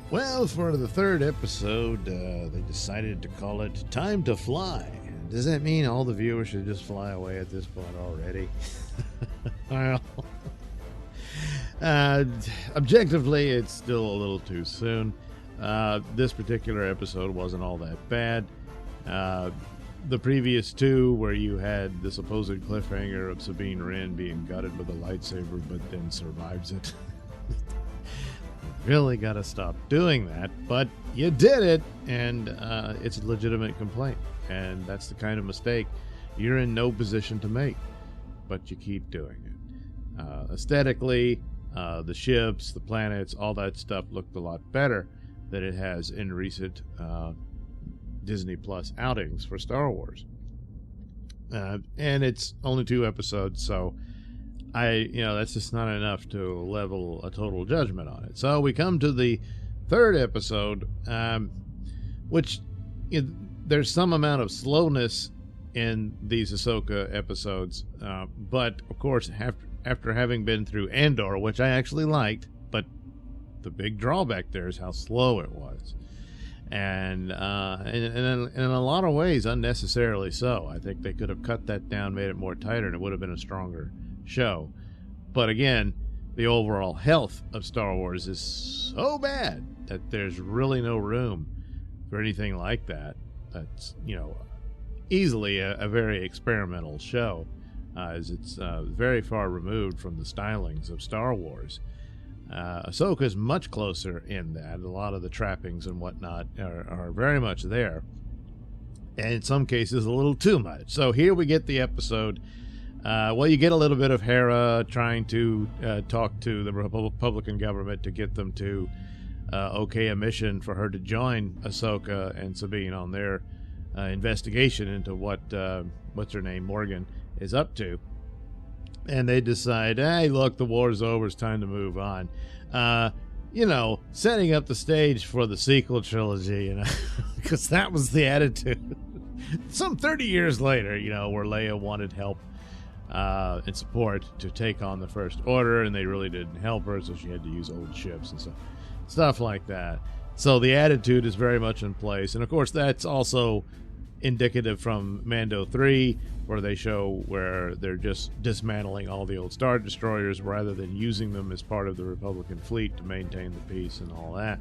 Well, for the third episode, they decided to call it Time to Fly. Does that mean all the viewers should just fly away at this point already? Well, objectively, it's still a little too soon. This particular episode wasn't all that bad. The previous two, where you had the supposed cliffhanger of Sabine Wren being gutted with a lightsaber but then survives it. Really got to stop doing that, but you did it, and it's a legitimate complaint, and that's the kind of mistake you're in no position to make, but you keep doing it. Aesthetically, the ships, the planets, all that stuff looked a lot better than it has in recent Disney Plus outings for Star Wars. And it's only 2 episodes, so that's just not enough to level a total judgment on it. So we come to the 3rd episode, which there's some amount of slowness in these Ahsoka episodes, but of course, after having been through Andor, which I actually liked, but the big drawback there is how slow it was. And in a lot of ways, unnecessarily so. I think they could have cut that down, made it more tighter, and it would have been a stronger show. But again, the overall health of Star Wars is so bad that there's really no room for anything like that. That's, easily a very experimental show, as it's very far removed from the stylings of Star Wars. Ahsoka is much closer in that. A lot of the trappings and whatnot are very much there, and in some cases a little too much. So here we get the episode. You get a little bit of Hera trying to talk to the Republican government to get them to okay a mission for her to join Ahsoka and Sabine on their investigation into what's her name, Morgan, is up to. And they decide, hey, look, the war's over, it's time to move on. Setting up the stage for the sequel trilogy, because that was the attitude. Some 30 years later, where Leia wanted help and support to take on the First Order, and they really didn't help her, so she had to use old ships and stuff like that. So the attitude is very much in place, and of course that's also indicative from Mando 3, where they show where they're just dismantling all the old Star Destroyers rather than using them as part of the Republican fleet to maintain the peace and all that,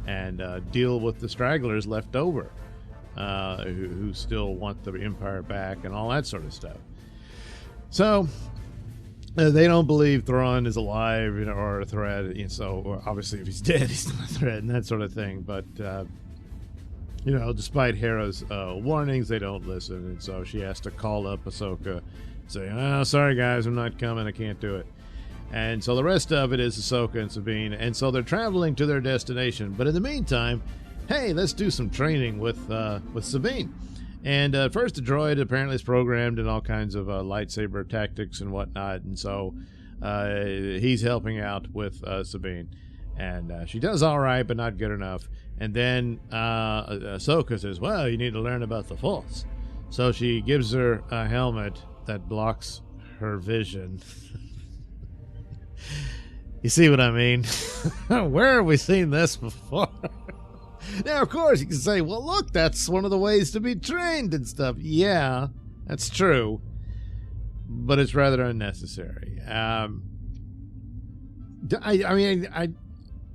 and deal with the stragglers left over who still want the Empire back and all that sort of stuff. So they don't believe Thrawn is alive, or a threat. So obviously, if he's dead, he's not a threat, and that sort of thing. But despite Hera's warnings, they don't listen, and so she has to call up Ahsoka, saying, "Oh, sorry guys, I'm not coming. I can't do it." And so the rest of it is Ahsoka and Sabine, and so they're traveling to their destination. But in the meantime, hey, let's do some training with Sabine. And first, the droid apparently is programmed in all kinds of lightsaber tactics and whatnot, and so he's helping out with Sabine. And she does all right, but not good enough. And then Ahsoka says, well, you need to learn about the Force. So she gives her a helmet that blocks her vision. You see what I mean? Where have we seen this before? Now, of course, you can say, well, look, that's one of the ways to be trained and stuff. Yeah, that's true. But it's rather unnecessary. How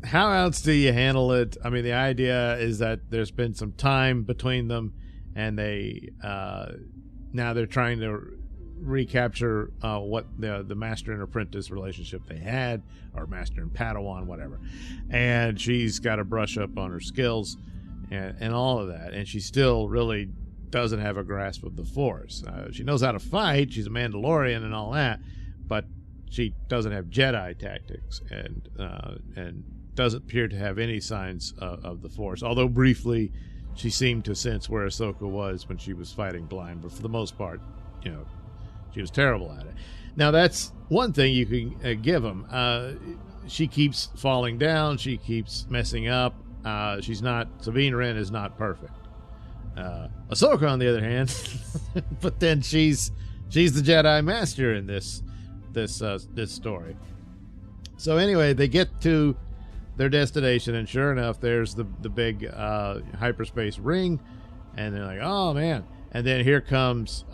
else do you handle it? I mean, the idea is that there's been some time between them, and they now they're trying to recapture what the master and apprentice relationship they had, or master and Padawan, whatever. And she's got to brush up on her skills and all of that. And she still really doesn't have a grasp of the Force. She knows how to fight. She's a Mandalorian and all that, but she doesn't have Jedi tactics and doesn't appear to have any signs of the Force. Although briefly, she seemed to sense where Ahsoka was when she was fighting blind. But for the most part, she was terrible at it. Now, that's one thing you can give them. She keeps falling down. She keeps messing up. Sabine Wren is not perfect. Ahsoka, on the other hand, but then she's the Jedi Master in this story. So anyway, they get to their destination, and sure enough, there's the big hyperspace ring, and they're like, oh man. And then here comes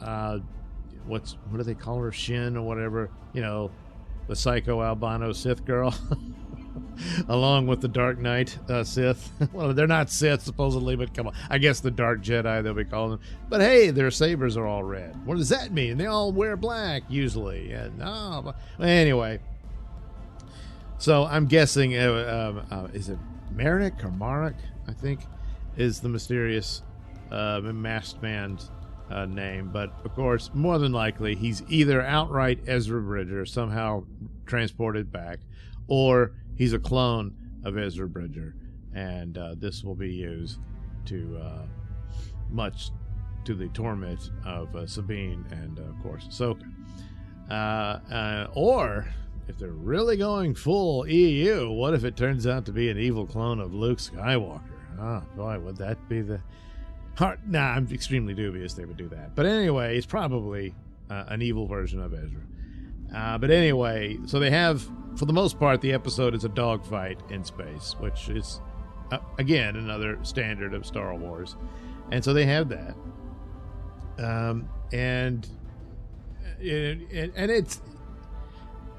what do they call her, Shin or whatever, the psycho albino Sith girl. Along with the Dark Knight Sith. Well, they're not Sith, supposedly, but come on. I guess the Dark Jedi, they'll be calling them. But hey, their sabers are all red. What does that mean? They all wear black, usually. Well, anyway. So I'm guessing, is it Marek or Marek, I think, is the mysterious masked man's name. But, of course, more than likely, he's either outright Ezra Bridger, somehow transported back, or he's a clone of Ezra Bridger, and this will be used to much to the torment of Sabine and, of course, Ahsoka. Or, if they're really going full EU, what if it turns out to be an evil clone of Luke Skywalker? Oh, boy, would that be the heart? Nah, I'm extremely dubious they would do that. But anyway, it's probably an evil version of Ezra. But anyway, so they have, for the most part, the episode is a dogfight in space, which is, again, another standard of Star Wars. And so they have that. And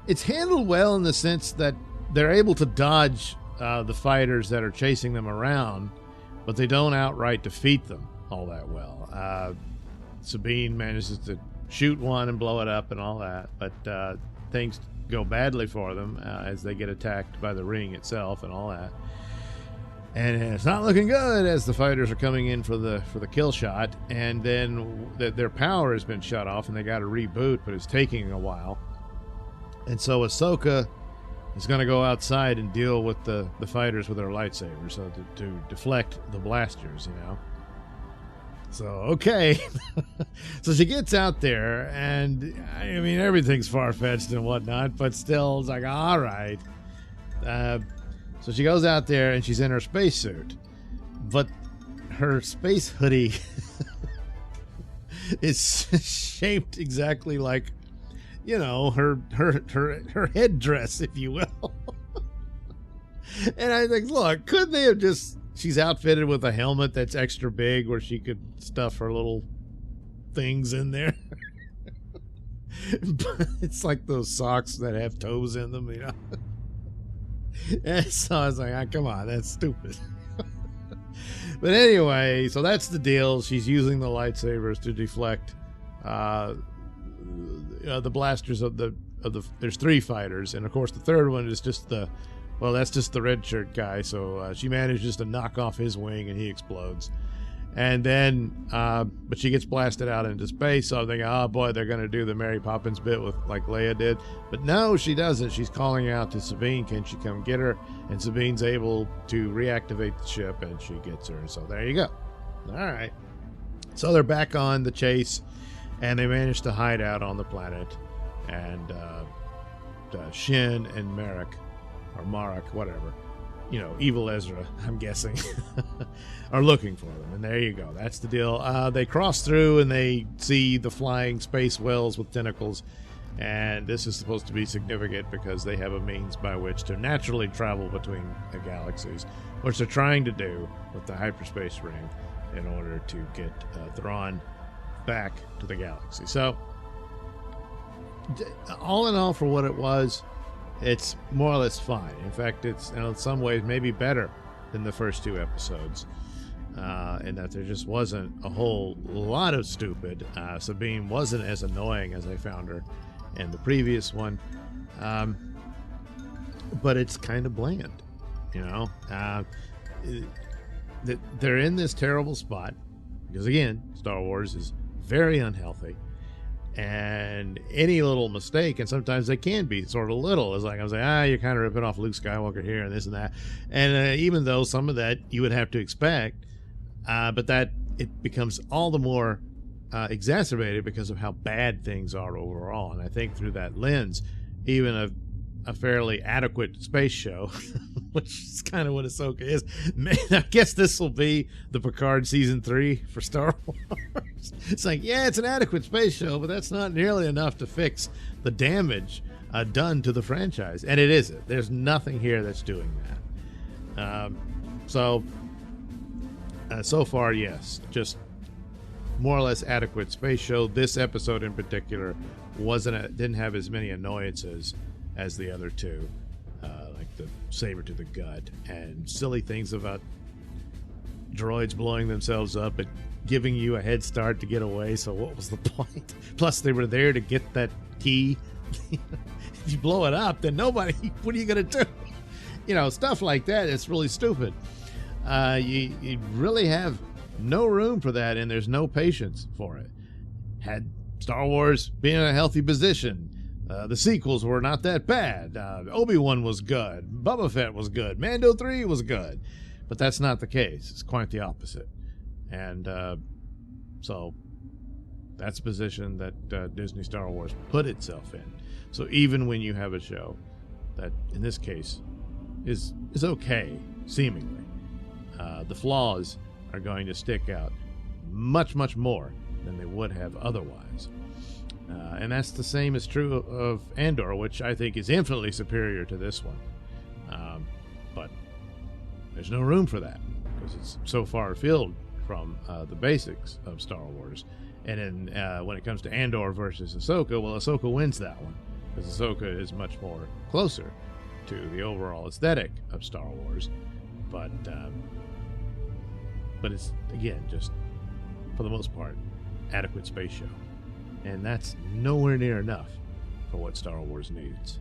it's handled well in the sense that they're able to dodge the fighters that are chasing them around, but they don't outright defeat them all that well. Sabine manages to shoot one and blow it up and all that, but things go badly for them as they get attacked by the ring itself and all that. And it's not looking good as the fighters are coming in for the kill shot, and then their power has been shut off and they got to reboot, but it's taking a while. And so Ahsoka is going to go outside and deal with the fighters with her lightsaber, so to deflect the blasters, So, okay. So she gets out there, and, I mean, everything's far-fetched and whatnot, but still, it's like, all right. So she goes out there, and she's in her spacesuit. But her space hoodie is shaped exactly like, her headdress, if you will. And I think, look, couldn't they have just... She's outfitted with a helmet that's extra big where she could stuff her little things in there. But it's like those socks that have toes in them, And so I was like, come on, that's stupid. But anyway, so that's the deal. She's using the lightsabers to deflect the blasters of the there's 3 fighters, and of course the third one is just that's just the red shirt guy. So she manages to knock off his wing and he explodes. And then, but she gets blasted out into space. So I'm thinking, oh boy, they're going to do the Mary Poppins bit with like Leia did. But no, she doesn't. She's calling out to Sabine, can she come get her? And Sabine's able to reactivate the ship and she gets her. So there you go. All right. So they're back on the chase and they manage to hide out on the planet. And Shin and Marek, or Marek, whatever, evil Ezra, I'm guessing, are looking for them. And there you go. That's the deal. They cross through and they see the flying space whales with tentacles. And this is supposed to be significant because they have a means by which to naturally travel between the galaxies, which they're trying to do with the hyperspace ring in order to get Thrawn back to the galaxy. So, all in all, for what it was, it's more or less fine. In fact, it's in some ways maybe better than the first 2 episodes, in that there just wasn't a whole lot of stupid. Sabine wasn't as annoying as I found her in the previous one, but it's kind of bland, they're in this terrible spot because, again, Star Wars is very unhealthy. And any little mistake, and sometimes they can be sort of little, is like I was like, you're kind of ripping off Luke Skywalker here and this and that. And even though some of that you would have to expect, but that it becomes all the more exacerbated because of how bad things are overall. And I think through that lens, even a fairly adequate space show, which is kind of what Ahsoka is. Man, I guess this will be the Picard season 3 for Star Wars. It's like, yeah, it's an adequate space show, but that's not nearly enough to fix the damage done to the franchise. And it isn't. There's nothing here that's doing So far, yes, just more or less adequate space show. This episode in particular didn't have as many annoyances as the other two, like the saber to the gut and silly things about droids blowing themselves up and giving you a head start to get away. So what was the point? Plus, they were there to get that key. If you blow it up, then nobody. What are you going to do? You know, stuff like that. It's really stupid. You really have no room for that, and there's no patience for it. Had Star Wars been in a healthy position, the sequels were not that bad. Obi-Wan was good. Boba Fett was good. Mando 3 was good. But that's not the case. It's quite the opposite. And so that's a position that Disney Star Wars put itself in. So even when you have a show that, in this case, is okay, seemingly, the flaws are going to stick out much, much more than they would have otherwise. And that's the same is true of Andor, which I think is infinitely superior to this one. But there's no room for that because it's so far afield from the basics of Star Wars. And then when it comes to Andor versus Ahsoka, well, Ahsoka wins that one because Ahsoka is much more closer to the overall aesthetic of Star Wars. But it's, again, just for the most part, adequate space show. And that's nowhere near enough for what Star Wars needs.